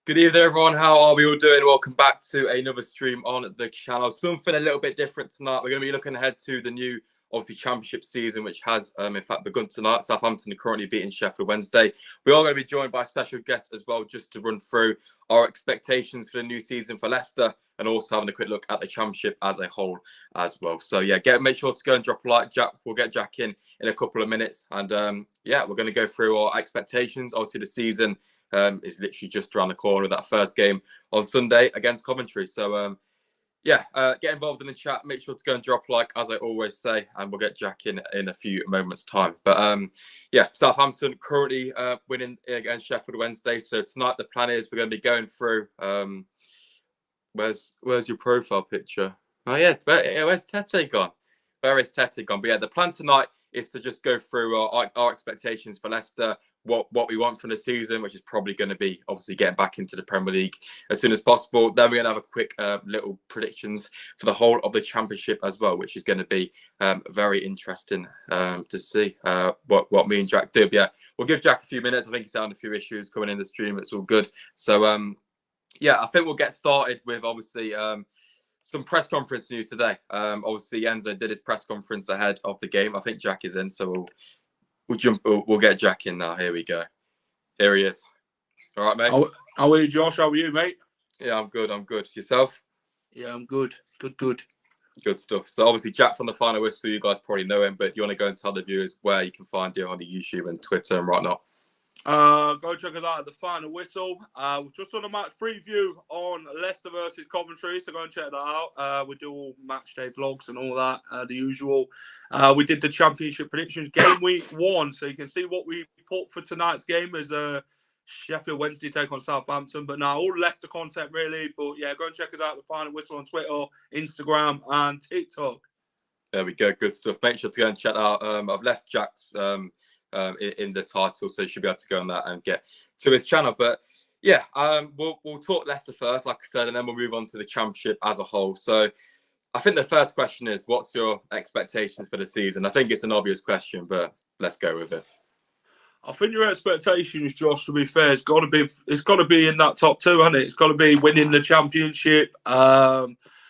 Good evening, everyone. How are we all doing? Welcome back to another stream on the channel. Something a little bit different tonight. We're going to be looking ahead to the new, obviously, Championship season, which has, in fact, begun tonight. Southampton are currently beating Sheffield Wednesday. We are going to be joined by a special guest as well, just to run through our expectations for the new season for Leicester, and also having a quick look at the Championship as a whole as well. So, yeah, make sure to go and drop a like. We'll get Jack in a couple of minutes. And, yeah, we're going to go through our expectations. Obviously, the season is literally just around the corner with that first game on Sunday against Coventry. So, get involved in the chat. Make sure to go and drop a like, as I always say, and we'll get Jack in a few moments' time. But, Southampton currently winning against Sheffield Wednesday. So tonight the plan is we're going to be going through... Where's your profile picture? Oh, yeah. Where's Tete gone? Where is Tete gone? But, yeah, the plan tonight is to just go through our expectations for Leicester, what we want from the season, which is probably going to be, obviously, getting back into the Premier League as soon as possible. Then we're going to have a quick little predictions for the whole of the Championship as well, which is going to be very interesting to see what me and Jack do. But, yeah, we'll give Jack a few minutes. I think he's having a few issues coming in the stream. It's all good. So, I think we'll get started with, obviously, some press conference news today. Obviously, Enzo did his press conference ahead of the game. I think Jack is in, so we'll get Jack in now. Here we go. Here he is. All right, mate? How are you, Josh? How are you, mate? Yeah, I'm good. Yourself? Yeah, I'm good. Good. Good stuff. So, obviously, Jack from the Final Whistle, you guys probably know him, but you want to go and tell the viewers where you can find you on the YouTube and Twitter and whatnot. Go check us out at the Final Whistle. We've just done a match preview on Leicester versus Coventry, so go and check that out. We do all match day vlogs and all that, the usual. We did the Championship predictions game week 1, so you can see what we put for tonight's game as Sheffield Wednesday take on Southampton. But now all Leicester content really. But yeah, go and check us out at the Final Whistle on Twitter, Instagram, and TikTok. There we go. Good stuff. Make sure to go and check out. I've left Jack's in the title, so you should be able to go on that and get to his channel. But yeah, we'll talk Leicester first, like I said, and then we'll move on to the Championship as a whole. So I think the first question is, what's your expectations for the season? I think it's an obvious question, but let's go with it. I think your expectations, Josh, to be fair, it's got to be in that top 2, hasn't it? It's got to be winning the Championship.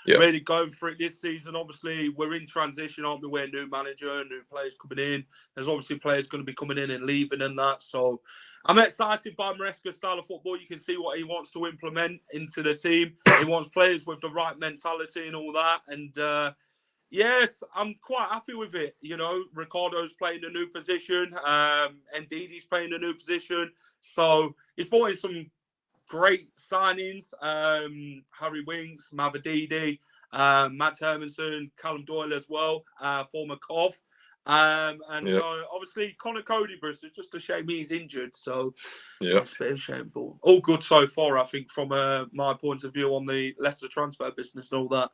Really going for it this season. Obviously, we're in transition, aren't we? We're a new manager, new players coming in. There's obviously players going to be coming in and leaving and that. So I'm excited by Maresca's style of football. You can see what he wants to implement into the team. He wants players with the right mentality and all that. And yes, I'm quite happy with it. You know, Ricardo's playing a new position. Ndidi's playing a new position. So he's brought in some great signings, Harry Winks, Mavididi, Matt Hermanson, Callum Doyle as well, former Cov. Obviously Connor Codybus, it's just a shame he's injured. So it's a bit of a shame, but all good so far, I think, from my point of view on the Leicester transfer business and all that.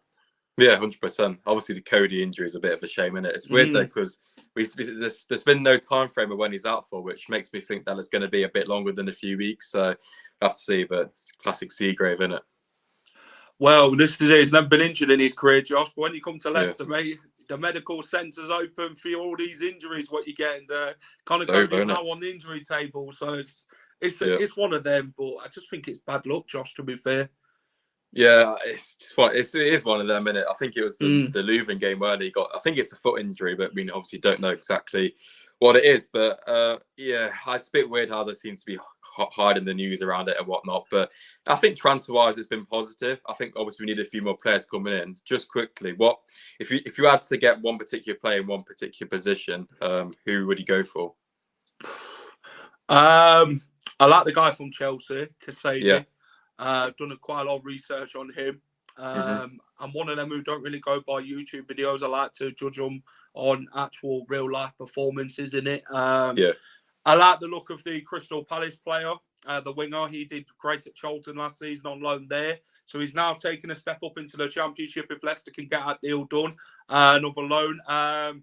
Yeah, 100%. Obviously, the Cody injury is a bit of a shame, isn't it? It's weird, though, because there's been no time frame of when he's out for, which makes me think that it's going to be a bit longer than a few weeks. So, I have to see, but it's classic Seagrave, isn't it? Well, this is it. He's never been injured in his career, Josh. But when you come to Leicester, mate, the medical centre's open for all these injuries, what you get. And Connor Cody's now on the injury table. So, it's one of them. But I just think it's bad luck, Josh, to be fair. Yeah, it is one of them, innit? I think it was the Leuven game where he got. I think it's a foot injury, but we obviously don't know exactly what it is. But it's a bit weird how they seem to be hiding the news around it and whatnot. But I think transfer-wise, it's been positive. I think obviously we need a few more players coming in. Just quickly, what if you had to get one particular player in one particular position? Who would you go for? I like the guy from Chelsea, Casadei. Yeah. Done quite a lot of research on him. I'm one of them who don't really go by YouTube videos. I like to judge them on actual real life performances in it. I like the look of the Crystal Palace player, the winger. He did great at Charlton last season on loan there. So he's now taking a step up into the Championship if Leicester can get that deal done. Another loan. I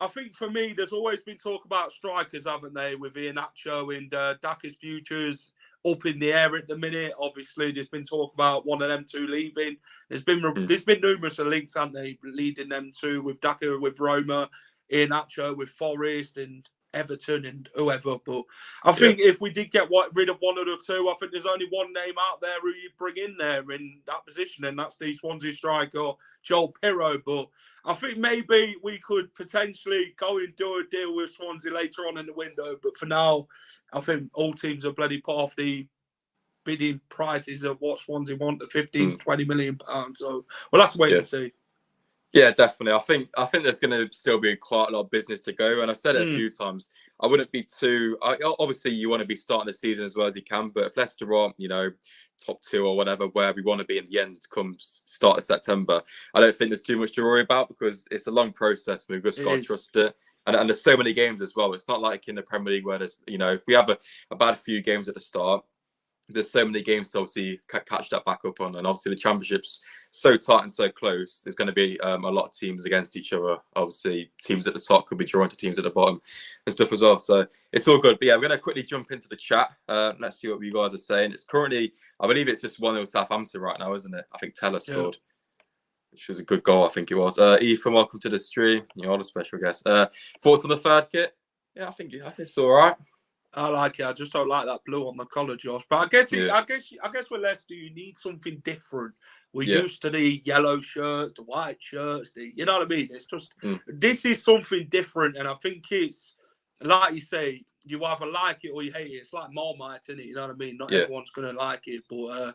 think for me, there's always been talk about strikers, haven't they, with Iheanacho and Daka's futures up in the air at the minute. Obviously, there's been talk about one of them two leaving. There's been numerous links, haven't they, leading them to with Daka with Roma, Iheanacho with Forest, and Everton and whoever. But I think if we did get rid of one of the two, I think there's only one name out there who you bring in there in that position, and that's the Swansea striker, Joel Pirro. But I think maybe we could potentially go and do a deal with Swansea later on in the window. But for now, I think all teams are bloody put off the bidding prices of what Swansea want, the 15 to 20 million pounds. So we'll have to wait and see. Yeah, definitely. I think there's going to still be quite a lot of business to go. And I've said it a few times. I wouldn't be too... obviously, you want to be starting the season as well as you can. But if Leicester aren't, top 2 or whatever, where we want to be in the end come start of September, I don't think there's too much to worry about because it's a long process. We've just got to trust it. And there's so many games as well. It's not like in the Premier League where there's, if we have a bad few games at the start, there's so many games to obviously catch that back up on. And obviously the Championship's so tight and so close. There's going to be a lot of teams against each other. Obviously, teams at the top could be drawn to teams at the bottom and stuff as well. So it's all good. But yeah, we're going to quickly jump into the chat. Let's see what you guys are saying. It's currently, I believe it's just 1-0 Southampton right now, isn't it? I think Teller scored, which was a good goal, I think it was. Ethan, welcome to the stream. You're a special guest. Thoughts on the third kit? Yeah, I think it's all right. I like it. I just don't like that blue on the collar, Josh. But I guess with Leicester, you need something different. We're used to the yellow shirts, the white shirts. You know what I mean? It's just this is something different, and I think it's like you say, you either like it or you hate it. It's like Marmite, isn't it? You know what I mean? Not everyone's gonna like it, but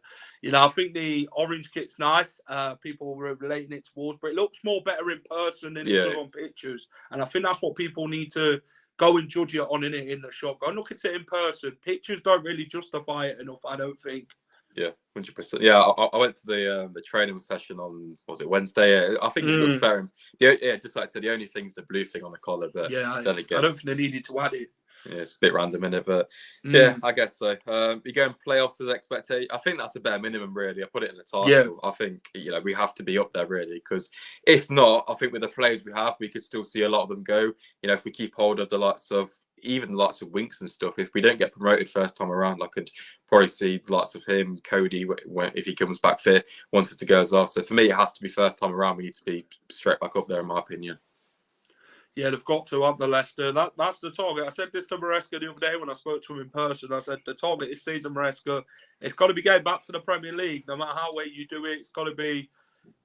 I think the orange kit's nice. People were relating it towards, but it looks more better in person than it does on pictures, and I think that's what people need to go and judge it on in the shop. Go and look at it in person. Pictures don't really justify it enough, I don't think. Yeah, 100%. Yeah, I went to the training session on, was it Wednesday? I think it looks better. Just like I said, the only thing's the blue thing on the collar. But then again, I don't think they needed to add it. Yeah, it's a bit random, isn't it? But yeah, I guess so. You go and playoffs as expectation. I think that's a bare minimum, really. I put it in the title. Yeah. I think we have to be up there, really, because if not, I think with the players we have, we could still see a lot of them go. If we keep hold of the likes of Winks and stuff, if we don't get promoted first time around, I could probably see the likes of him, Cody, if he comes back fit, wanted to go as well. So for me, it has to be first time around. We need to be straight back up there, in my opinion. Yeah, they've got to, haven't they, Leicester? That's the target. I said this to Maresca the other day when I spoke to him in person. I said, the target this season, Maresca, it's got to be getting back to the Premier League. No matter how well you do it, it's got to be,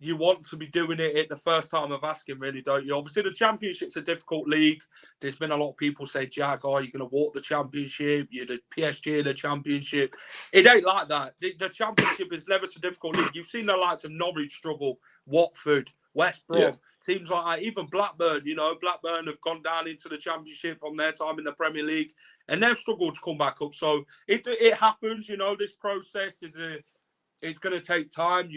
you want to be doing it at the first time of asking, really, don't you? Obviously, the Championship's a difficult league. There's been a lot of people say, Jag, you're going to walk the Championship. You're the PSG in the Championship. It ain't like that. The Championship is never so difficult league. You've seen the likes of Norwich struggle, Watford, West Brom, teams like that, even Blackburn, Blackburn have gone down into the Championship from their time in the Premier League, and they've struggled to come back up. So it happens, this process it's going to take time.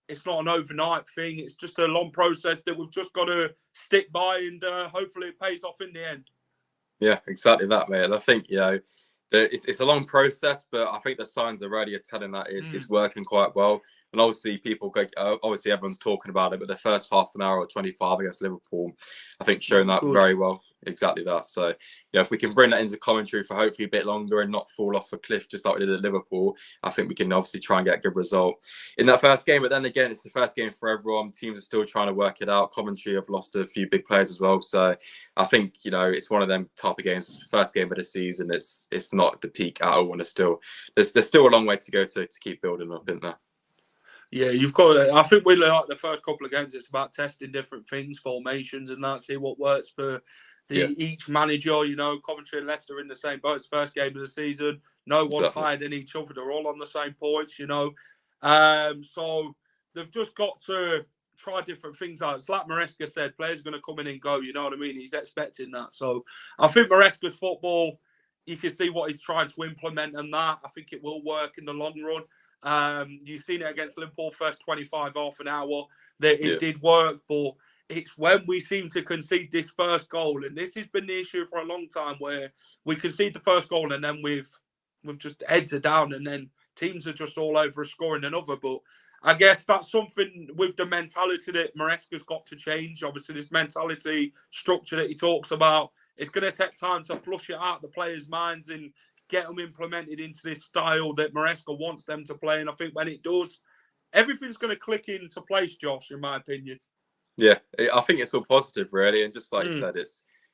It's not an overnight thing. It's just a long process that we've just got to stick by, and hopefully it pays off in the end. Yeah, exactly that, mate. And I think, it's a long process, but I think the signs already are telling that it's working quite well. And obviously, obviously everyone's talking about it, but the first half an hour or 25 against Liverpool, I think shown that very well. Exactly that. So, if we can bring that into commentary for hopefully a bit longer and not fall off a cliff just like we did at Liverpool, I think we can obviously try and get a good result in that first game. But then again, it's the first game for everyone. Teams are still trying to work it out. Commentary have lost a few big players as well. So I think, it's one of them type of games. It's the first game of the season. It's not the peak at all. And there's still a long way to go to keep building up, isn't there? Yeah, you've got. I think we like the first couple of games. It's about testing different things, formations, and that. See what works for each manager. Coventry and Leicester in the same boat. It's first game of the season. No one's hiding each other. They're all on the same points. So they've just got to try different things out. It's like Maresca said, players are going to come in and go. You know what I mean? He's expecting that. So I think Maresca's football, you can see what he's trying to implement, and that I think it will work in the long run. You've seen it against Liverpool, first 25, half an hour, that it did work, but it's when we seem to concede this first goal, and this has been the issue for a long time, where we concede the first goal and then we've just heads are down, and then teams are just all over scoring another. But I guess that's something with the mentality that Maresca's got to change. Obviously, this mentality structure that he talks about, it's going to take time to flush it out of the players' minds and get them implemented into this style that Maresca wants them to play. And I think when it does, everything's going to click into place, Josh, in my opinion. Yeah, I think it's all positive, really. And just like you said,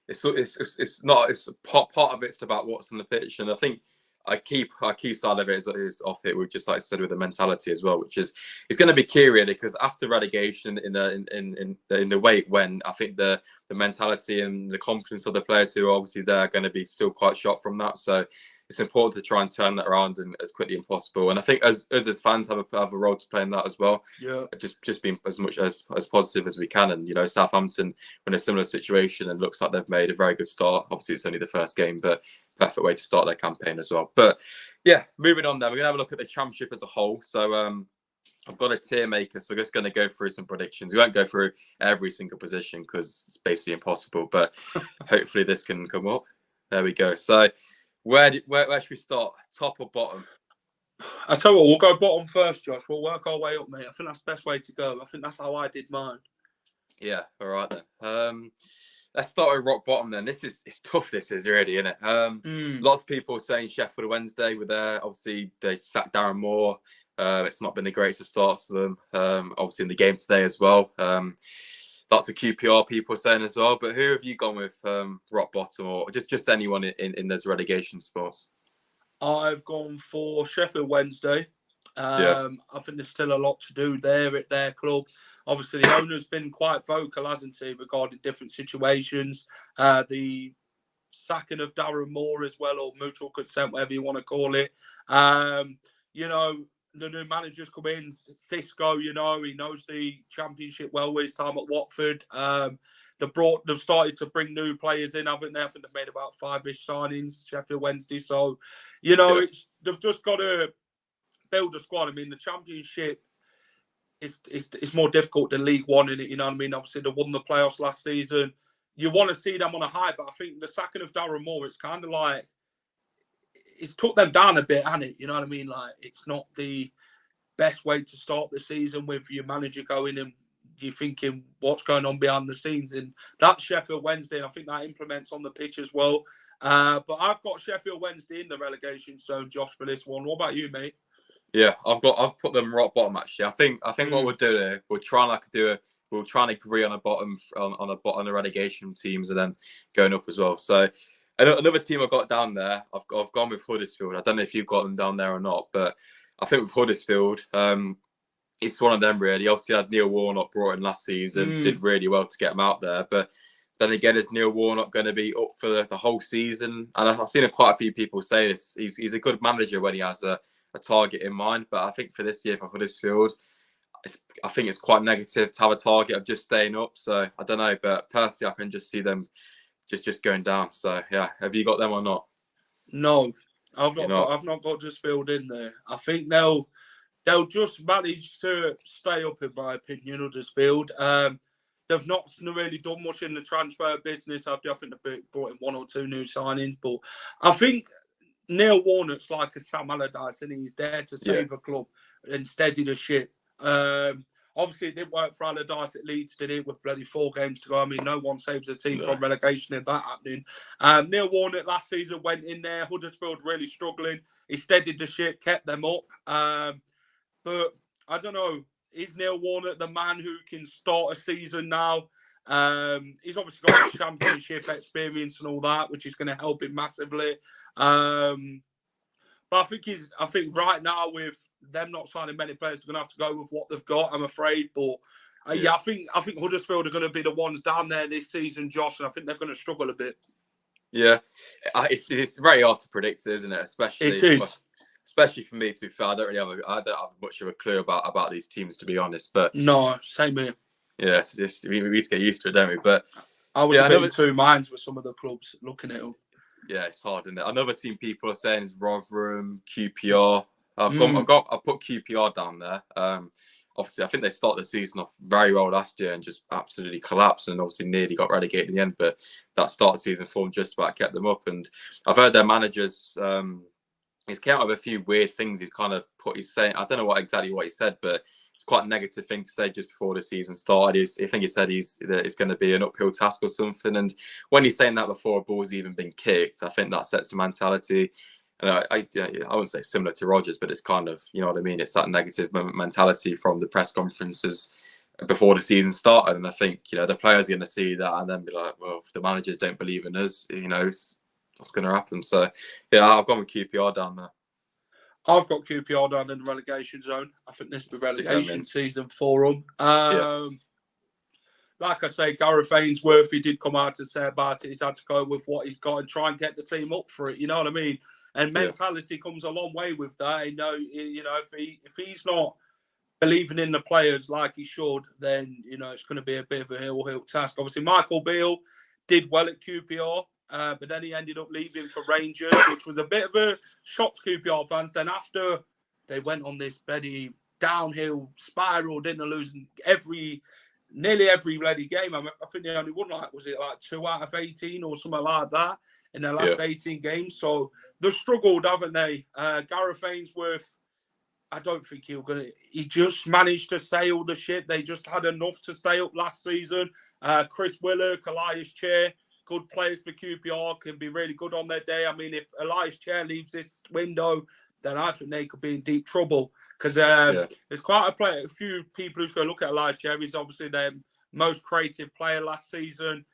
it's not. It's part of it's about what's on the pitch, and I think our key side of it is off it. We've just like I said with the mentality as well, which is it's going to be key really because after relegation in the way it went, I think the mentality and the confidence of the players who are obviously there are going to be still quite shot from that. So it's important to try and turn that around and as quickly as possible. And I think as fans have a role to play in that as well. Yeah. Just being as much as positive as we can. And Southampton were in a similar situation and looks like they've made a very good start. Obviously, it's only the first game, but perfect way to start their campaign as well. But yeah, moving on then, we're gonna have a look at the Championship as a whole. So I've got a tier maker, so we're just going to go through some predictions. We won't go through every single position because it's basically impossible, but hopefully this can come up. There we go. So where should we start? Top or bottom? I tell you what, we'll go bottom first, Josh. We'll work our way up, mate. I think that's the best way to go. I think that's how I did mine. Yeah, all right then. Let's start with rock bottom then. It's tough. This is really, isn't it? Lots of people saying Sheffield Wednesday were there. Obviously, they sacked Darren Moore. It's not been the greatest of starts to them. Obviously, in the game today as well. Lots of QPR people saying as well. But who have you gone with rock bottom or just anyone in those relegation spots? I've gone for Sheffield Wednesday. I think there's still a lot to do there at their club. Obviously, the owner's been quite vocal, hasn't he, regarding different situations. The sacking of Darren Moore as well, or mutual consent, whatever you want to call it. The new manager's come in, Cisco, he knows the Championship well with his time at Watford. They've started to bring new players in, haven't they? I think they've made about 5-ish signings, Sheffield Wednesday. So, they've just got to build a squad. I mean, the Championship it's more difficult than League One, in it. You know what I mean? Obviously, they won the playoffs last season. You want to see them on a high, but I think the sacking of Darren Moore, it's kind of like it's took them down a bit, hasn't it? You know what I mean? Like, it's not the best way to start the season with your manager going and you're thinking what's going on behind the scenes. And that's Sheffield Wednesday, and I think that implements on the pitch as well. But I've got Sheffield Wednesday in the relegation zone, Josh, for this one. What about you, mate? Yeah, I've put them rock bottom actually. I think what we'll do here, we'll try and agree on a bottom on the relegation teams and then going up as well. So another team I got down there, I've gone with Huddersfield. I don't know if you've got them down there or not, but I think with Huddersfield, it's one of them really. Obviously, I had Neil Warnock brought in last season, did really well to get him out there. But then again, is Neil Warnock going to be up for the whole season? And I've seen quite a few people say this. He's a good manager when he has a target in mind. But I think for this year for Huddersfield, I think it's quite negative to have a target of just staying up. So I don't know, but personally, I can just see them just going down. So yeah, have you got them or not? No, I've not got Huddersfield in there. I think they'll just manage to stay up, in my opinion, Huddersfield. They've not really done much in the transfer business. I think they've brought in 1 or 2 new signings, but I think Neil Warnock's like a Sam Allardyce, and he's there to save a club and steady the ship. Obviously, it didn't work for Allardyce at Leeds, did it, with bloody 4 games to go. I mean, no one saves a team from relegation if that happening. Neil Warnock last season went in there. Huddersfield really struggling. He steadied the ship, kept them up. But I don't know, is Neil Warnock the man who can start a season now? He's obviously got Championship experience and all that, which is going to help him massively. But I think right now, with them not signing many players, they're going to have to go with what they've got, I'm afraid. But I think Huddersfield are going to be the ones down there this season, Josh, and I think they're going to struggle a bit. Yeah, it's very hard to predict, isn't it? Especially for me, to be fair, I don't have much of a clue about these teams, to be honest. But no, same here. Yeah, we need to get used to it, don't we? But I was a bit in 2 minds with some of the clubs looking at them. Yeah, it's hard, isn't it? Another team people are saying is Rotherham, QPR. I've put QPR down there. Obviously, I think they started the season off very well last year and just absolutely collapsed, and obviously nearly got relegated in the end. But that start of season form just about kept them up. And I've heard their managers. He's came out with a few weird things. He's saying, I don't know exactly what he said, but it's quite a negative thing to say just before the season started. I think he said it's going to be an uphill task or something. And when he's saying that before a ball's even been kicked, I think that sets the mentality. And I wouldn't say similar to Rodgers, but it's kind of, you know what I mean? It's that negative mentality from the press conferences before the season started. And I think, the players are going to see that and then be like, well, if the managers don't believe in us, what's going to happen? So, yeah, I've gone with QPR down there. I've got QPR down in the relegation zone. I think this will be relegation season for them. Like I say, Gareth Ainsworth, he did come out to say about it. He's had to go with what he's got and try and get the team up for it. You know what I mean? And mentality comes a long way with that. If he's not believing in the players like he should, then it's going to be a bit of a hill task. Obviously, Michael Beale did well at QPR, but then he ended up leaving for Rangers, which was a bit of a shock to QPR fans. Then after they went on this bloody downhill spiral, didn't they, losing nearly every bloody game. I think they only won 2 out of 18 or something like that in their last 18 games. So they've struggled, haven't they? Gareth Ainsworth, I don't think he just managed to sail the ship. They just had enough to stay up last season. Chris Willock, Elias Chair, good players for QPR, can be really good on their day. I mean, if Elias Chair leaves this window, then I think they could be in deep trouble. Because there's quite a few people who's going to look at Elias Chair. He's obviously their most creative player last season,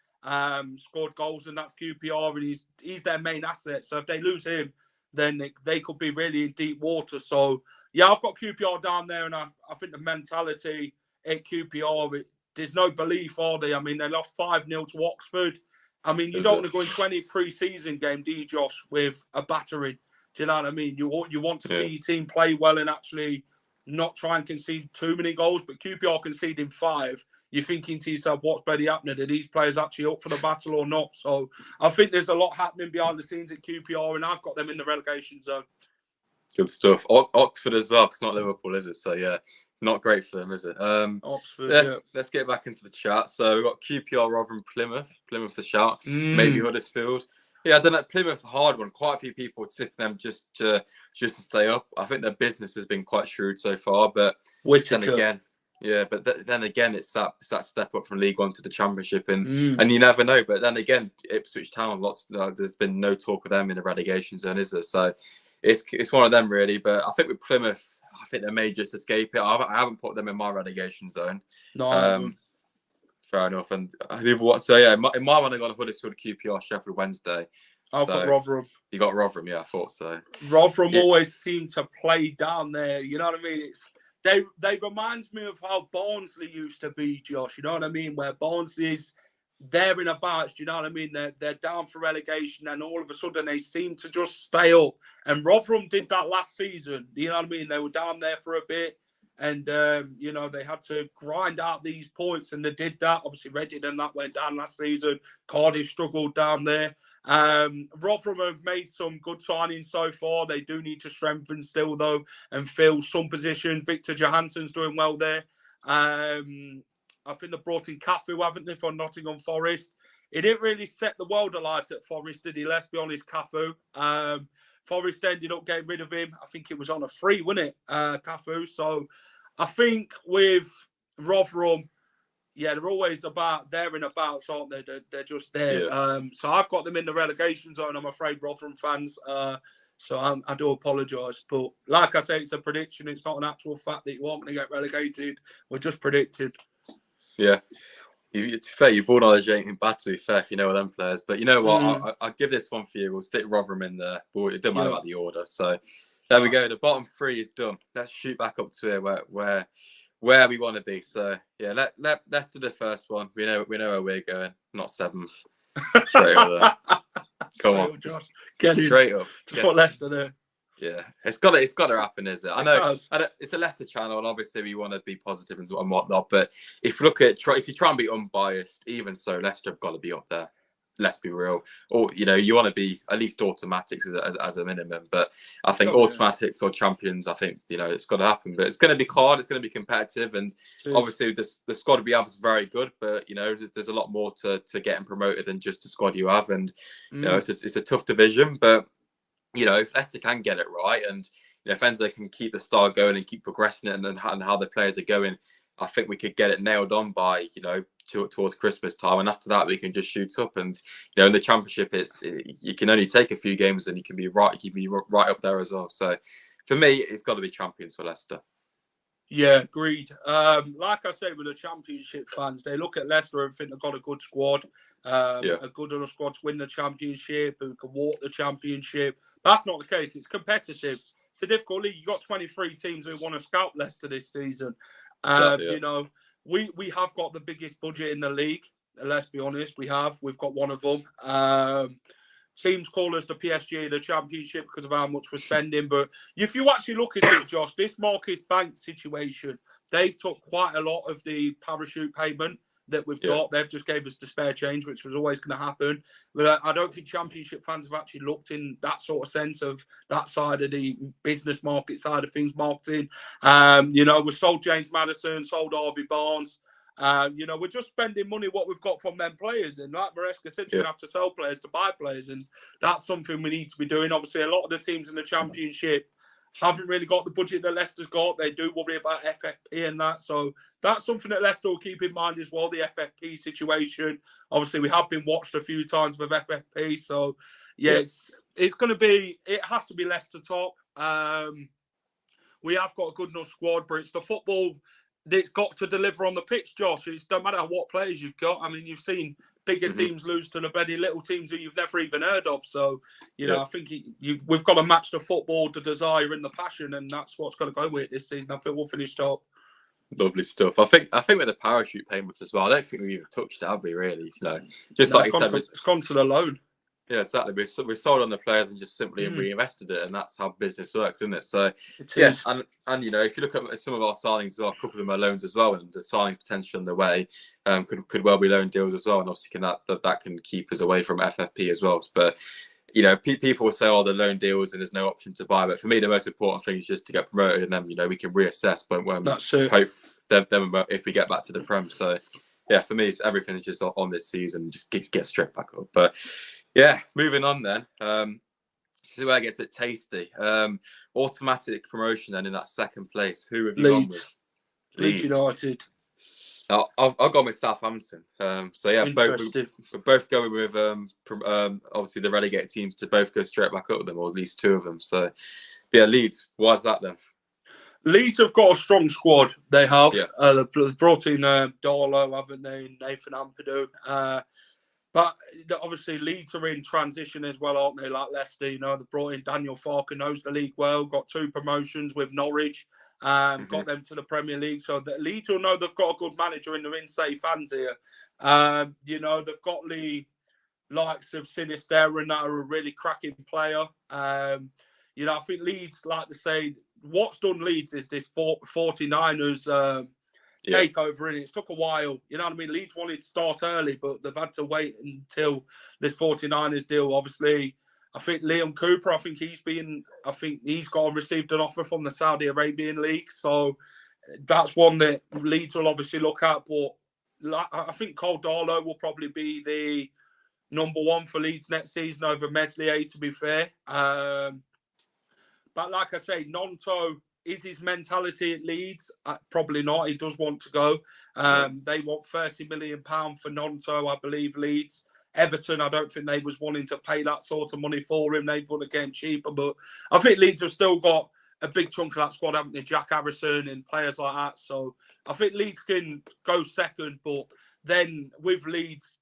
scored goals in that QPR, and he's their main asset. So if they lose him, then they could be really in deep water. So, yeah, I've got QPR down there, and I think the mentality at QPR, there's no belief, are they? I mean, they lost 5-0 to Oxford. I mean, you don't want to go into any pre-season game, do you, Josh, with a battering? Do you know what I mean? You want to see your team play well and actually not try and concede too many goals, but QPR conceding 5. You're thinking to yourself, what's bloody happening? Are these players actually up for the battle or not? So I think there's a lot happening behind the scenes at QPR, and I've got them in the relegation zone. Good stuff. Oxford as well, it's not Liverpool, is it? So, yeah, not great for them, is it? Oxford, let's get back into the chat. So we've got QPR, Rotherham, Plymouth. Plymouth's a shout. Maybe Huddersfield. Yeah, I don't know. Plymouth's a hard one. Quite a few people would tip them just to stay up. I think their business has been quite shrewd so far, but then again, then again, it's that step up from League One to the Championship, and you never know. But then again, Ipswich Town, there's been no talk of them in the relegation zone, is there? So it's one of them really. But I think with Plymouth, I think they may just escape it. I haven't put them in my relegation zone. No. Fair enough. And the other one, so yeah, in my one I got Huddersfield, QPR, Sheffield Wednesday. I've got Rotherham. You got Rotherham, yeah, I thought so. Rotherham always seem to play down there. You know what I mean? They remind me of how Barnsley used to be, Josh. You know what I mean? Where Barnsley is there and about. You know what I mean? They're down for relegation, and all of a sudden they seem to just stay up. And Rotherham did that last season. You know what I mean? They were down there for a bit. And, they had to grind out these points, and they did that. Obviously, Reading and that went down last season. Cardiff struggled down there. Rotherham have made some good signings so far. They do need to strengthen still, though, and fill some positions. Victor Johansson's doing well there. I think they brought in Cafu, haven't they, for Nottingham Forest. He didn't really set the world alight at Forest, did he? Let's be honest, Cafu. Forest ended up getting rid of him. I think it was on a free, wasn't it, Cafu? So I think with Rotherham, they're always there and abouts, aren't they? They're just there. Yeah. So I've got them in the relegation zone, I'm afraid, Rotherham fans. So I do apologise. But like I say, it's a prediction. It's not an actual fact that you aren't going to get relegated. We're just predicted. Yeah. It's fair, your ball knowledge ain't bad, to be fair, if you know them players. But you know what? I'll give this one for you. We'll stick Rotherham in there. But it doesn't matter about the order. So there we go. The bottom 3 is done. Let's shoot back up to here where we want to be. So yeah, let's do the first one. We know where we're going. Not 7th. Straight up there. Come on, Josh. Get straight up. Just what Leicester do. Yeah, it's got to happen, is it? I know it's a Leicester channel, and obviously we want to be positive and whatnot. But if you if you try and be unbiased, even so, Leicester have got to be up there. Let's be real. Or you want to be at least automatics as a minimum. But I think automatics or champions, I think it's got to happen. But it's going to be hard. It's going to be competitive, and obviously the squad we have is very good. But there's a lot more to getting promoted than just the squad you have, and it's a tough division, but. If Leicester can get it right, and if Enzo can keep the style going and keep progressing it, and how the players are going, I think we could get it nailed on by towards Christmas time. And after that, we can just shoot up. And in the Championship, you can only take a few games, and you can be right up there as well. So for me, it's got to be champions for Leicester. Yeah, agreed. Like I said, with the Championship fans, they look at Leicester and think they've got a good squad, a good enough squad to win the Championship, who can walk the Championship. That's not the case. It's competitive. It's a difficult league. You've got 23 teams who want to scout Leicester this season. Exactly, yeah. You know, we have got the biggest budget in the league. Let's be honest, we've got one of them. Teams call us the PSG of the Championship because of how much we're spending. But if you actually look at it, Josh, this Marcus Bank situation, they've took quite a lot of the parachute payment that we've got. They've just gave us the spare change, which was always going to happen. But I don't think Championship fans have actually looked in that sort of sense of that side of the business market side of things, marketing. You know, we sold James Maddison, sold Harvey Barnes. You know, we're just spending money what we've got from them players. And like Maresca said, you're going to have to sell players to buy players. And that's something we need to be doing. Obviously, a lot of the teams in the Championship haven't really got the budget that Leicester's got. They do worry about FFP and that. So that's something that Leicester will keep in mind as well, the FFP situation. Obviously, we have been watched a few times with FFP. So, it's going to be, it has to be Leicester top. We have got a good enough squad, but it's the football that's got to deliver on the pitch, Josh. It don't matter what players you've got. I mean, you've seen bigger teams lose to the bloody little teams who you've never even heard of. So, you know, I think we've got to match the football, the desire and the passion, and that's what's going to go with it this season. I think we'll finish top. Lovely stuff. I think with the parachute payments as well, I don't think we even touched it, have we, really? You know, just like you said, it's gone to the loan. Yeah, exactly. We sold on the players and just simply reinvested it, and that's how business works, isn't it? So, and you know, if you look at some of our signings as well, a couple of them are loans as well, and the signing potential on the way could well be loan deals as well, and obviously that can keep us away from FFP as well. But you know, people will say, "Oh, the loan deals and there's no option to buy." But for me, the most important thing is just to get promoted, and then you know we can reassess when then if we get back to the Prem. So, yeah, for me, everything is just on this season, just get straight back up. But yeah, moving on then. This is where it gets a bit tasty. Automatic promotion then in that second place. Who have you gone with? Leeds United. I've gone with Southampton. So yeah, we're both going with obviously the relegated teams to both go straight back up with them, or at least two of them. So yeah, Leeds. Why is that then? Leeds have got a strong squad. They have. They've brought in Darlow, haven't they? Nathan Ampadu. But obviously Leeds are in transition as well, aren't they? Like Leicester, you know, they brought in Daniel Farke, knows the league well, got 2 promotions with Norwich, got them to the Premier League. So the Leeds will know they've got a good manager and they're in safe hands here. You know, they've got the likes of Sinister and that are a really cracking player. You know, I think Leeds, like to say, what's done Leeds is this 49ers takeover, and it's took a while. You know what I mean? Leeds wanted to start early, but they've had to wait until this 49ers deal. Obviously, I think Liam Cooper, I think he's received an offer from the Saudi Arabian League. So that's one that Leeds will obviously look at. But I think Cole Darlow will probably be the number 1 for Leeds next season over Meslier, to be fair. But like I say, Nonto, is his mentality at Leeds? Probably not. He does want to go. They want £30 million for Nonto, I believe, Leeds. Everton, I don't think they was wanting to pay that sort of money for him. They would have came cheaper. But I think Leeds have still got a big chunk of that squad, haven't they? Jack Harrison and players like that. So I think Leeds can go second. But then with Leeds,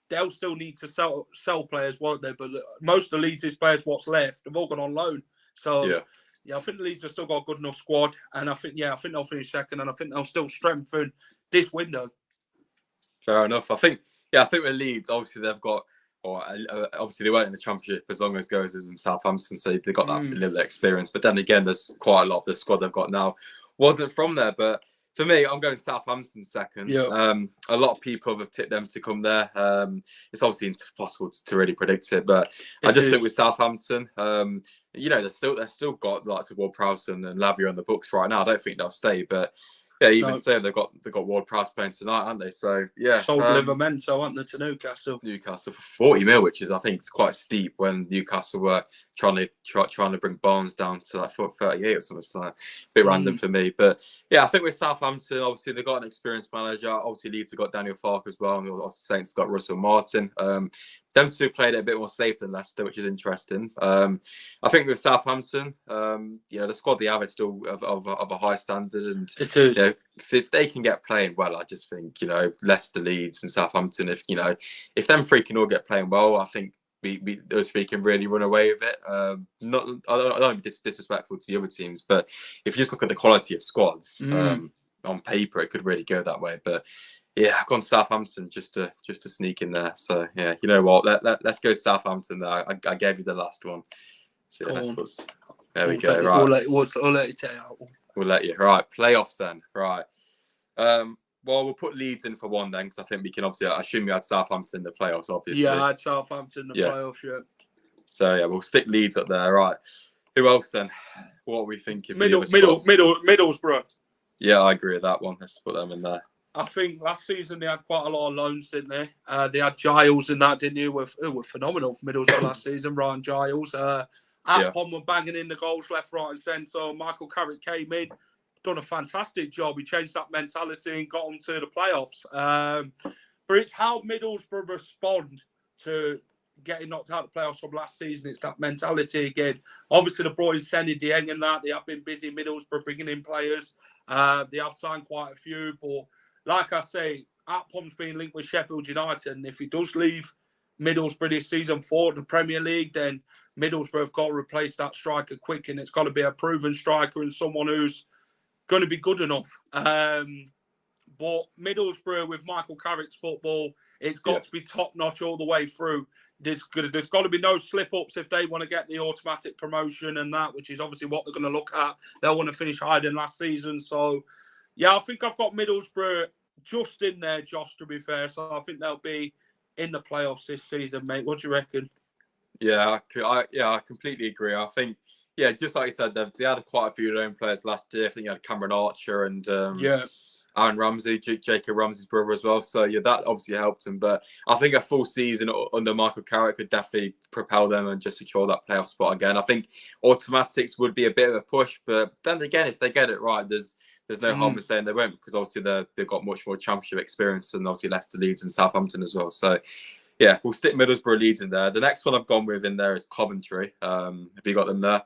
they'll still need to sell players, won't they? But most of the Leeds' players, what's left, they've all gone on loan. So yeah, I think the Leeds have still got a good enough squad, and I think they'll finish second, and I think they'll still strengthen this window. Fair enough. I think with Leeds, obviously they've got, or obviously they weren't in the Championship as long as goes as in Southampton, so they've got that little experience. But then again, there's quite a lot of the squad they've got now wasn't from there. But for me, I'm going Southampton second. A lot of people have tipped them to come there. It's obviously impossible to really predict it, but I just think with Southampton, you know, they've still got lots of Ward-Prowse and Lavia on the books right now. I don't think they'll stay, but yeah, even so, they've got Ward-Prowse playing tonight, haven't they? So yeah, sold Livramento, haven't they, to Newcastle? Newcastle for 40 mil, which is, I think, it's quite steep when Newcastle were trying to bring Barnes down to like 38 or something. So a bit random for me, but yeah, I think with Southampton, obviously they've got an experienced manager. Obviously Leeds have got Daniel Farke as well, and Saints got Russell Martin. them two played it a bit more safe than Leicester, which is interesting. I think with Southampton, the squad they have is still of a high standard, and it is. If they can get playing well, I just think Leicester, Leeds, and Southampton. If them three can all get playing well, I think those three can really run away with it. I don't be disrespectful to the other teams, but if you just look at the quality of squads on paper, it could really go that way. But yeah, I've gone Southampton just to sneak in there. So yeah, you know what? Let's go Southampton there. I gave you the last one. So yeah, there we go. Right, we'll let you take out. We'll let you. Right, playoffs then. Right. Well, we'll put Leeds in for one then, because I think we can obviously. I assume you had Southampton in the playoffs, obviously. Yeah, I had Southampton in the playoffs. Yeah. So yeah, we'll stick Leeds up there. Right. Who else then? What are we thinking? Middlesbrough. Yeah, I agree with that one. Let's put them in there. I think last season they had quite a lot of loans, didn't they? They had Giles in that, didn't you? Who were phenomenal for Middlesbrough last season. Ryan Giles. Atpom were banging in the goals left, right, and centre. Michael Carrick came in, done a fantastic job. He changed that mentality and got them to the playoffs. But it's how Middlesbrough respond to getting knocked out of the playoffs from last season. It's that mentality again. Obviously, they brought in Senny Dieng and that. They have been busy, Middlesbrough, bringing in players. They have signed quite a few, but like I say, Atpom's been linked with Sheffield United, and if he does leave Middlesbrough this season for the Premier League, then Middlesbrough have got to replace that striker quick, and it's got to be a proven striker and someone who's going to be good enough. But Middlesbrough, with Michael Carrick's football, it's got to be top-notch all the way through. There's got to be no slip-ups if they want to get the automatic promotion and that, which is obviously what they're going to look at. They'll want to finish higher than last season, so yeah, I think I've got Middlesbrough just in there, Josh, to be fair. So I think they'll be in the playoffs this season, mate. What do you reckon? Yeah, I completely agree. I think, just like you said, they had quite a few loan players last year. I think you had Cameron Archer and Aaron Ramsey, Jacob Ramsey's brother as well. So yeah, that obviously helped them. But I think a full season under Michael Carrick could definitely propel them and just secure that playoff spot again. I think automatics would be a bit of a push, but then again, if they get it right, there's no harm in saying they won't, because obviously they've got much more championship experience than obviously Leicester, Leeds, and Southampton as well. So yeah, we'll stick Middlesbrough, Leeds in there. The next one I've gone with in there is Coventry. Have you got them there?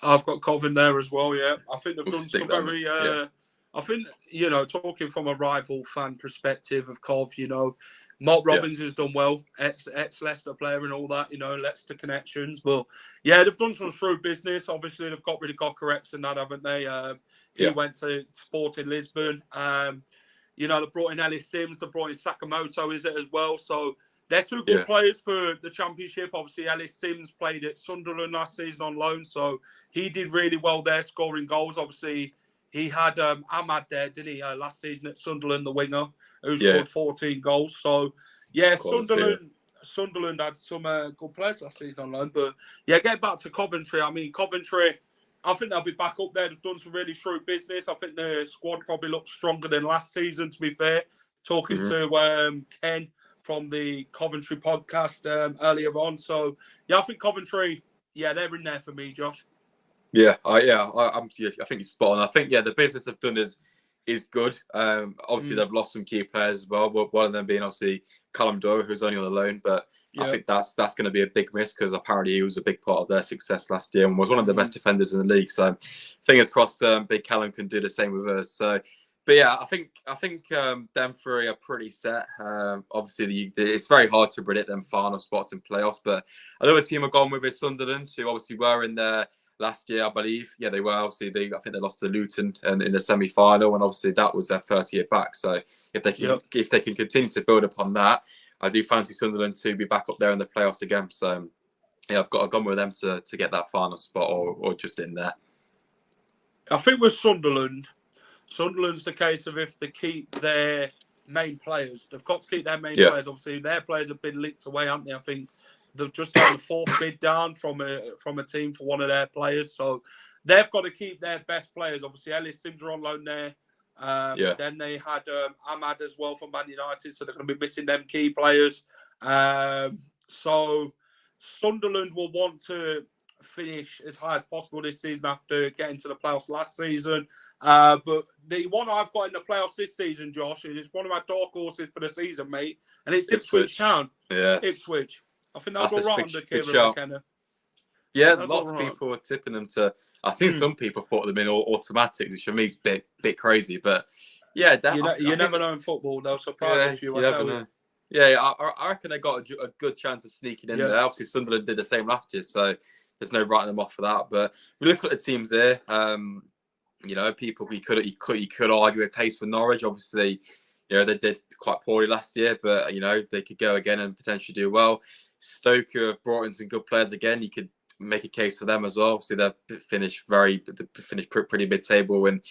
I've got Coventry there as well. Yeah, I think they've done some very. I think, talking from a rival fan perspective of Cov, Mark Robbins has done well, ex-Leicester player and all that, Leicester connections. But, yeah, they've done some shrewd business. Obviously, they've got rid of Gokarex and that, haven't they? He went to Sporting Lisbon. They brought in Ellis Sims. They brought in Sakamoto, is it, as well? So they're two good players for the Championship. Obviously, Ellis Sims played at Sunderland last season on loan. So he did really well there, scoring goals. Obviously, he had Ahmad there, didn't he, last season at Sunderland, the winger, who scored 14 goals. So, yeah, Sunderland had some good players last season on loan. But, yeah, getting back to Coventry, Coventry, I think they'll be back up there. They've done some really shrewd business. I think the squad probably looks stronger than last season, to be fair. Talking to Ken from the Coventry podcast earlier on. So, yeah, I think Coventry, they're in there for me, Josh. I think it's spot on. I think the business they've done is good. Obviously they've lost some key players as well. One of them being obviously Callum Doe, who's only on the loan. But I think that's going to be a big miss, because apparently he was a big part of their success last year and was one of the best defenders in the league. So fingers crossed, Big Callum can do the same with us. So. But yeah, I think them three are pretty set. Obviously, it's very hard to predict them final spots in playoffs. But another team I've gone with is Sunderland, who obviously were in there last year, I believe. Yeah, they were. Obviously, I think they lost to Luton in the semi-final, and obviously that was their first year back. So if they can continue to build upon that, I do fancy Sunderland to be back up there in the playoffs again. So yeah, I've gone with them to get that final spot or just in there. I think with Sunderland's the case of if they keep their main players. They've got to keep their main players. Obviously, their players have been linked away, haven't they? I think they've just had the fourth bid down from a team for one of their players. So they've got to keep their best players. Obviously, Ellis Sims are on loan there. Then they had Ahmad as well from Man United, so they're going to be missing them key players. So Sunderland will want to finish as high as possible this season after getting to the playoffs last season. But the one I've got in the playoffs this season, Josh, is one of my dark horses for the season, mate, and it's Ipswich Town. Yes. Ipswich. I think they'll go right under Kieran McKenna. Yeah, lots of people are tipping them to. I've seen some people put them in automatic, which for me is a bit crazy. But yeah, you never know in football. They'll surprise you. I tell you. Yeah, I reckon they got a good chance of sneaking in there. Obviously, Sunderland did the same last year, so there's no writing them off for that. But we look at the teams here. People you could argue a case for Norwich. Obviously, they did quite poorly last year, but they could go again and potentially do well. Stoke have brought in some good players again. You could make a case for them as well. Obviously, they've finished pretty mid-table in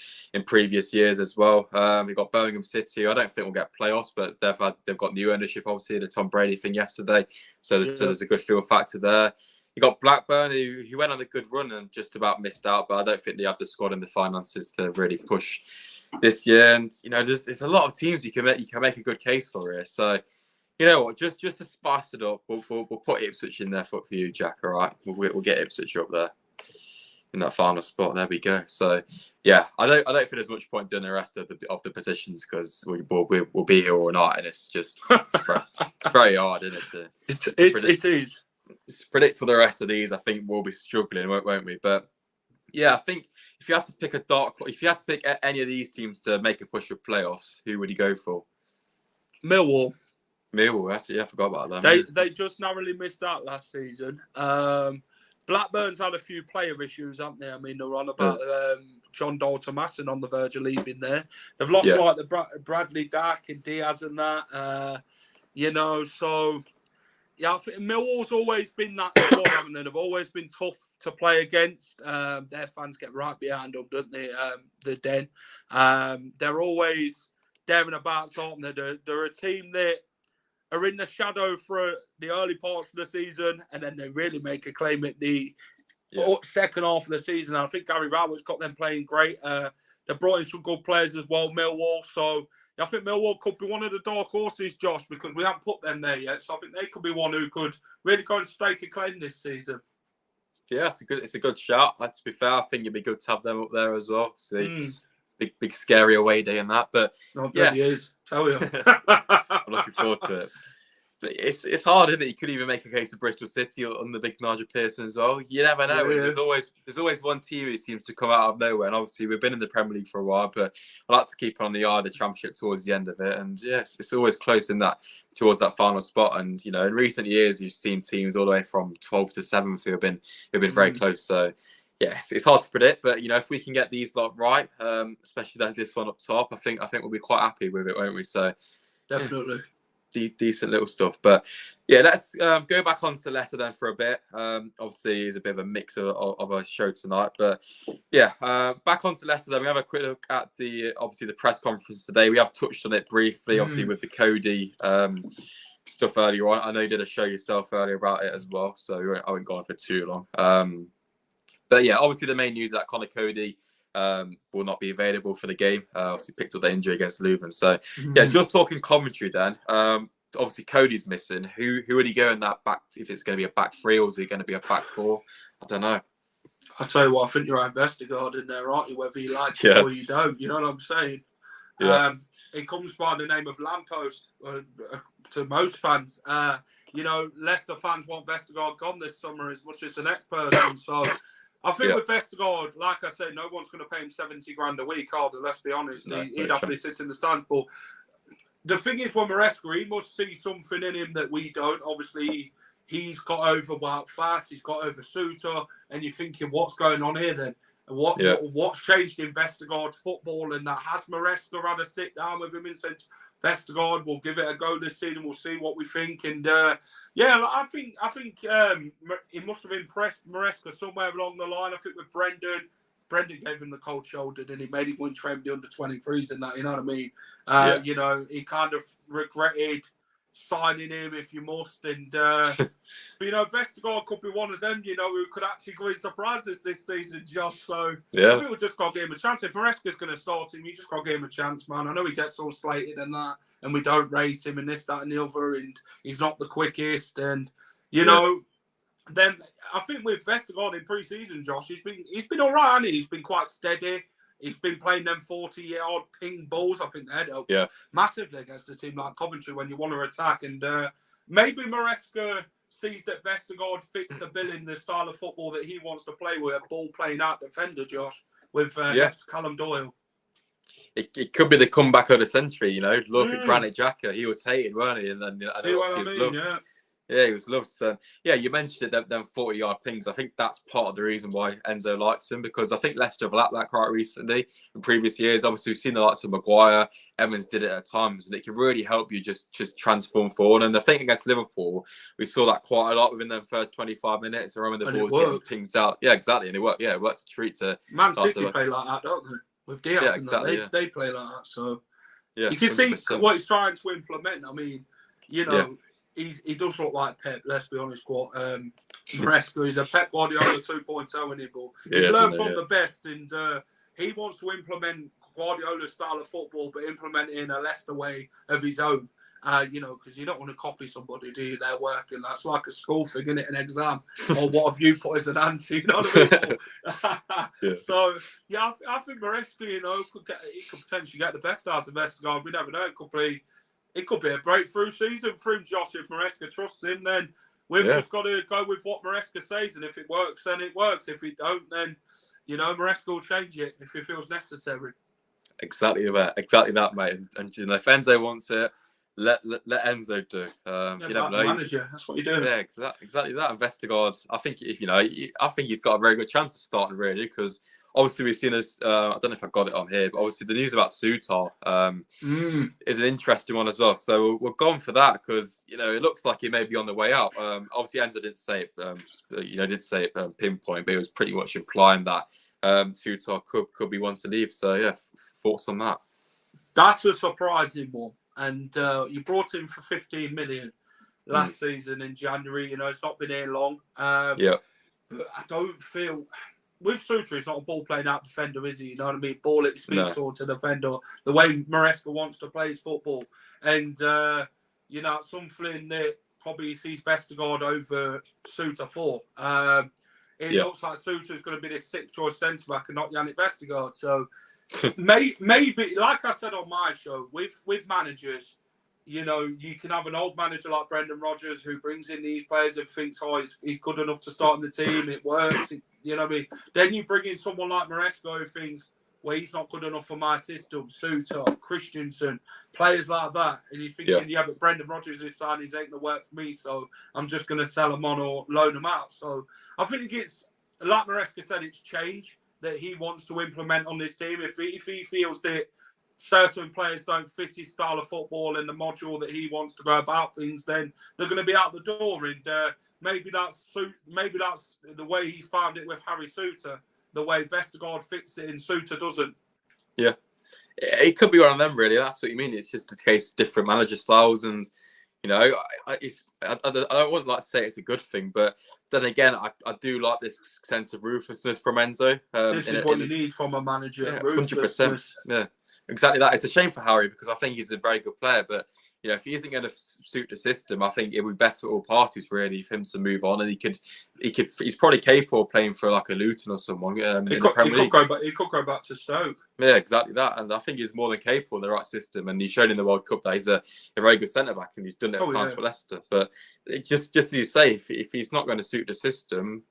previous years as well. We've got Birmingham City. I don't think we'll get playoffs, but they've got new ownership. Obviously, the Tom Brady thing yesterday, so there's a good feel factor there. You got Blackburn, who went on a good run and just about missed out, but I don't think they have the squad and the finances to really push this year. And there's a lot of teams you can make a good case for here. So. You know what? Just to spice it up, we'll put Ipswich in there for you, Jack. All right, we'll get Ipswich up there in that final spot. There we go. So yeah, I don't think there's much point doing the rest of the positions because we'll be here or not, and it's just it's very hard, isn't it? It is. It's predictable the rest of these. I think we'll be struggling, won't we? But yeah, I think if you had to pick any of these teams to make a push for playoffs, who would you go for? Millwall, I forgot about them. They just narrowly missed out last season. Blackburn's had a few player issues, haven't they? I mean, they're on about John Dalton-Masson on the verge of leaving there. They've lost like the Bradley Dack and Diaz and that. So yeah, I think Millwall's always been that squad, haven't they? They've always been tough to play against. Their fans get right behind them, don't they? The Den. They're always there and about, aren't they? They're a team that are in the shadow for the early parts of the season, and then they really make a claim at the second half of the season. I think Gary Rowett's got them playing great. They brought in some good players as well, Millwall. So I think Millwall could be one of the dark horses, Josh, because we haven't put them there yet. So I think they could be one who could really go and stake a claim this season. Yeah, it's a good shout. To be fair, I think it'd be good to have them up there as well. See, big scary away day and that. But it is. Tell you. I'm looking forward to it. But it's hard, isn't it? You could even make a case of Bristol City on the big Nigel Pearson as well. You never know. Yeah. There's always one team who seems to come out of nowhere. And obviously we've been in the Premier League for a while, but I like to keep on the eye of the Championship towards the end of it. And yes, it's always close towards that final spot. And in recent years you've seen teams all the way from 12th to 7th who have been very close. So yes, it's hard to predict, but if we can get these lot right, especially this one up top, I think we'll be quite happy with it, won't we? So definitely. Decent little stuff. But yeah, let's go back on to Leicester then for a bit. Obviously it's a bit of a mix of a show tonight, but yeah, back on to Leicester then. We have a quick look at the press conference today. We have touched on it briefly, obviously with the Cody stuff earlier on. I know you did a show yourself earlier about it as well, so I won't go on for too long. But yeah, obviously the main news is that Conor Cody will not be available for the game. Obviously picked up the injury against Luton. So yeah, just talking commentary then. Obviously Cody's missing. Who would he go in that back? If it's going to be a back three or is he going to be a back four? I don't know. I'll tell you what, I think you're investigating there, aren't you? Whether you like it or you don't. You know what I'm saying? Yeah. It comes by the name of Lamppost to most fans. Leicester fans want Vestergaard gone this summer as much as the next person. So I think with Vestergaard, like I said, no one's going to pay him 70 grand a week, are they? Let's be honest. No, he'd have to sit in the stands. But the thing is, with Maresca, he must see something in him that we don't. Obviously, he's got over Wout fast. He's got over Suter. And you're thinking, what's going on here then? What's changed in Vestergaard's football? And that has Maresca had a sit down with him and said, Vestergaard, we'll give it a go this season. We'll see what we think. And I think he must have impressed Maresca somewhere along the line. I think with Brendan gave him the cold shoulder, and he made him win train the under 23s and that. You know what I mean? He kind of regretted signing him if you must. And but Vestergaard could be one of them. Who could actually go in surprises this season, Josh. So I think we just got to give him a chance. If Maresca's going to start him, you just got to give him a chance, man. I know he gets all slated and that, and we don't rate him and this, that, and the other, and he's not the quickest. And then I think with Vestergaard in pre-season, Josh, he's been all right, hasn't he? He's been quite steady. He's been playing them 40-yard ping balls. I think they'd help massively against a team like Coventry when you want to attack. And maybe Maresca sees that Vestergaard fits the bill in the style of football that he wants to play with, a ball-playing out defender, Josh, with next to Callum Doyle. It could be the comeback of the century, you know. Look at Granit Xhaka. He was hated, weren't he? And then see what I mean? Yeah, he was loved. So, yeah, you mentioned it, them 40-yard pings. I think that's part of the reason why Enzo likes him, because I think Leicester have lacked that quite recently in previous years. Obviously, we've seen the likes of Maguire, Evans did it at times, and it can really help you just transform forward. And I think against Liverpool, we saw that quite a lot within the first 25 minutes. I remember the balls getting pinged out. Yeah, exactly. And it worked. Yeah, it worked a treat to Man City play like that, don't they? With Diaz and that, they play like that. So you can 100%. See what he's trying to implement. I mean, you know, he does look like Pep, let's be honest. Maresca is a Pep Guardiola 2.0, isn't he? But he's learned from the best, and he wants to implement Guardiola's style of football, but implement it in a Leicester way of his own. You know, because you don't want to copy somebody, do you? Their work, and that's like a school thing, isn't it? An exam, or what have you put as an answer? You know what I mean? So yeah, I think Maresca, you know, he could potentially get the best out of Vestergaard. We never know. It could be a breakthrough season for him, Josh. If Maresca trusts him, then we've just got to go with what Maresca says, and if it works, then it works. If it don't, then you know Maresca will change it if it feels necessary. Exactly that, mate. And you know, if Enzo wants it, let Enzo do. You never know. Manager, that's what you do. Yeah, exactly that. And Vestergaard, I think I think he's got a very good chance of starting really, because obviously we've seen us. I don't know if I got it on here, but obviously the news about Sutar is an interesting one as well. So we're going for that because you know it looks like he may be on the way out. Obviously Enzo didn't say it. Didn't say it pinpoint, but it was pretty much implying that Sutar could be one to leave. So yeah, thoughts on that? That's a surprising one. And you brought him for 15 million last season in January. You know, it's not been here long. But I don't feel with Suter, he's not a ball playing out defender, is he? You know what I mean? Ball at his feet sort of defender. The way Maresca wants to play his football, and you know, something that probably sees Vestergaard over Suter for. It looks like Suter is going to be the sixth choice centre back and not Yannick Vestergaard. So. Maybe, like I said on my show, with managers, you know, you can have an old manager like Brendan Rodgers who brings in these players and thinks, oh, he's good enough to start in the team, it works, you know what I mean? Then you bring in someone like Maresca who thinks, well, he's not good enough for my system, Suter, Christensen, players like that. And he's thinking, yeah but Brendan Rodgers is signing, he's ain't going to work for me, so I'm just going to sell them on or loan them out. So I think it's, like Maresca said, it's change that he wants to implement on this team. If he feels that certain players don't fit his style of football and the module that he wants to go about things, then they're going to be out the door. And maybe that's the way he found it with Harry Suter, the way Vestergaard fits it and Suter doesn't. Yeah, it could be one of them, really. That's what you mean. It's just a case of different manager styles, and you know, I don't want like to say it's a good thing, but then again, I do like this sense of ruthlessness from Enzo. This is what you need from a manager. 100%. Yeah, exactly that. It's a shame for Harry because I think he's a very good player, but you know, if he isn't going to suit the system, I think it would be best for all parties really for him to move on, and he's probably capable of playing for like a Luton or someone. He could go back to Stoke. Yeah, exactly that, and I think he's more than capable in the right system, and he's shown in the World Cup that he's a very good centre back, and he's done it at times for Leicester. But just as you say, if he's not going to suit the system,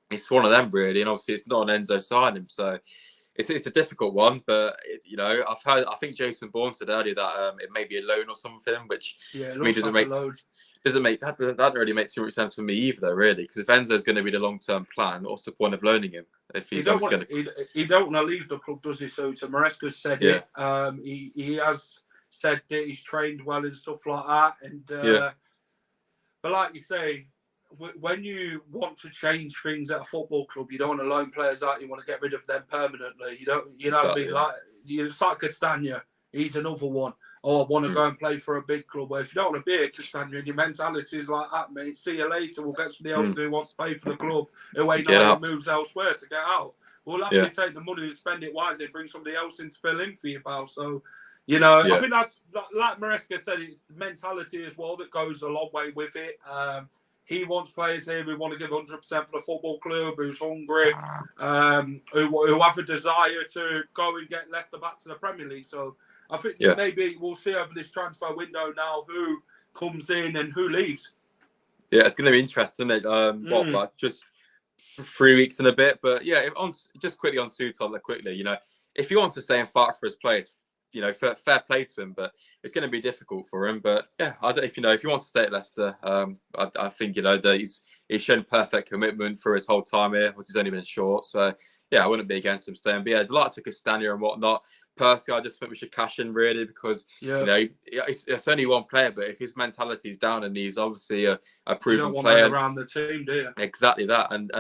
it's one of them really, and obviously it's not an Enzo signing, so. It's a difficult one, but you know, I think Jason Bourne said earlier that it may be a loan or something, which to me doesn't really make too much sense for me either, really. Because if Enzo's going to be the long-term plan, what's the point of loaning him if he don't want to leave the club, does he? So Maresca said it. He has said that he's trained well and stuff like that, and but like you say. When you want to change things at a football club, you don't want to loan players out. You want to get rid of them permanently. You know what I mean? Like it's like Castagna. He's another one. Oh, I want to go and play for a big club. Well, if you don't want to be a Castagna and your mentality is like that, mate, see you later. We'll get somebody else who wants to play for the club, who ain't moves elsewhere to get out. We'll happily take the money and spend it wisely. Bring somebody else in to fill in for you, pal. So, you know, I think that's like Maresca said. It's the mentality as well that goes a long way with it. He wants players here who want to give 100% for the football club, who's hungry, who have a desire to go and get Leicester back to the Premier League. So I think maybe we'll see over this transfer window now who comes in and who leaves. Yeah, it's going to be interesting, isn't it? What, like just 3 weeks and a bit, but yeah, just quickly on Suton, quickly, you know, if he wants to stay and fight for his place, you know, fair play to him, but it's going to be difficult for him. But yeah, I don't, if you know, if he wants to stay at Leicester, I think, you know, that he's shown perfect commitment for his whole time here, which has only been short. So yeah, I wouldn't be against him staying. But yeah, the likes of Castagna and whatnot, personally, I just think we should cash in really, because you know, it's only one player, but if his mentality is down and he's obviously a proven player around the team, do you? Exactly that, and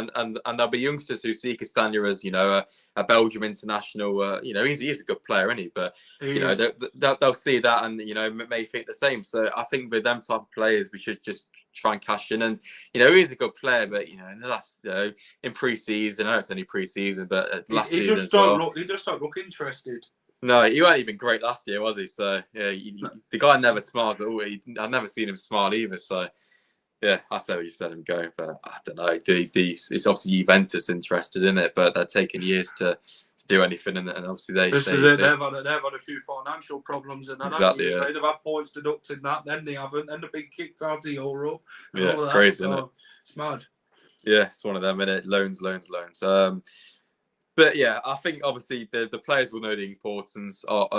there'll be youngsters who see Castagna as, you know, a Belgium international. You know, he's a good player, isn't he? But you know, they'll see that and, you know, may think the same. So I think with them type of players, we should just try and cash in. And you know, he's a good player, but you know, in the last, you know, in pre-season, I know it's only pre-season, but last season as well, he just don't look interested. No, he wasn't even great last year, was he? So yeah, the guy never smiles at all. I've never seen him smile either. So yeah, I say what you said him go, but I don't know. It's obviously Juventus interested in it, but they're taking years to do anything, and obviously they've had a few financial problems, and exactly, they've had points deducted that, then they haven't, then they've been kicked out of Europe. Yeah, it's crazy, isn't it? It's mad. Yeah, it's one of them, innit? Loans. But yeah, I think obviously the players will know the importance of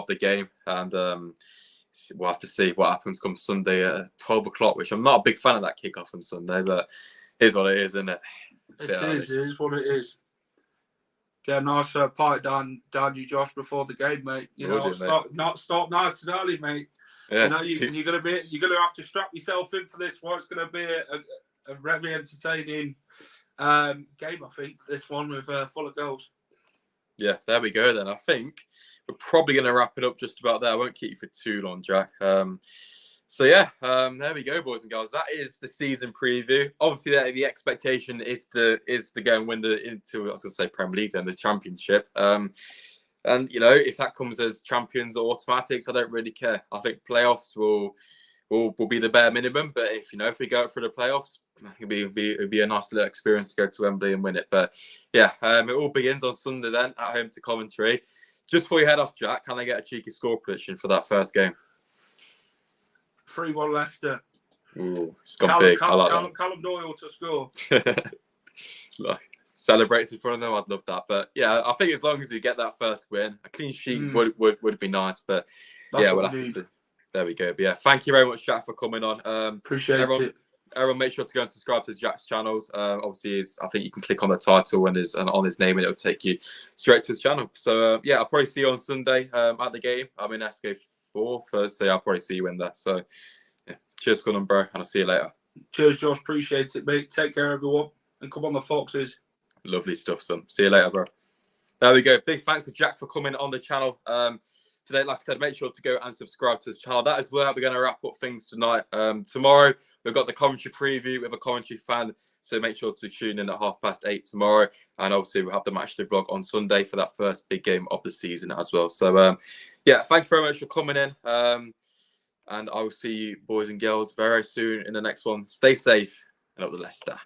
the game, and we'll have to see what happens come Sunday at 12 o'clock, which I'm not a big fan of that kickoff on Sunday, but it is what it is, isn't it? It is what it is. Get a nice pipe down you, Josh, before the game, mate. You know, start nice and early, mate. Yeah, you know, you're gonna have to strap yourself in for this one. It's gonna be a very entertaining game, I think. This one with full of goals. Yeah, there we go then. I think we're probably going to wrap it up just about there. I won't keep you for too long, Jack. So yeah, there we go, boys and girls. That is the season preview. Obviously, the expectation is to go and win I was going to say Premier League and the Championship. And you know, if that comes as champions or automatics, I don't really care. I think playoffs will be the bare minimum. But if we go for the playoffs, I think it'd be a nice little experience to go to Wembley and win it. But yeah, it all begins on Sunday then at home to Coventry. Just before you head off, Jack, can I get a cheeky score prediction for that first game? 3-1 Leicester. Ooh, it's gone big. I like that. Callum Doyle to score. Look, celebrates in front of them. I'd love that. But yeah, I think as long as we get that first win, a clean sheet would be nice. But yeah, we'll have to see. There we go. But yeah, thank you very much, Jack, for coming on. Appreciate it. Everyone, make sure to go and subscribe to Jack's channels. Obviously, I think you can click on the title and on his name, and it'll take you straight to his channel. So yeah, I'll probably see you on Sunday at the game. I'm in SK4 first, so I'll probably see you in there. So yeah, cheers, Colin, bro, and I'll see you later. Cheers, Josh. Appreciate it, mate. Take care, everyone, and come on the Foxes. Lovely stuff, son. See you later, bro. There we go. Big thanks to Jack for coming on the channel. Today, like I said, make sure to go and subscribe to his channel. That is where we're going to wrap up things tonight. Tomorrow, we've got the Coventry preview with a Coventry fan, so make sure to tune in at 8:30 tomorrow. And obviously, we'll have the matchday vlog on Sunday for that first big game of the season as well. So, yeah, thank you very much for coming in. And I will see you, boys and girls, very soon in the next one. Stay safe and up the Leicester.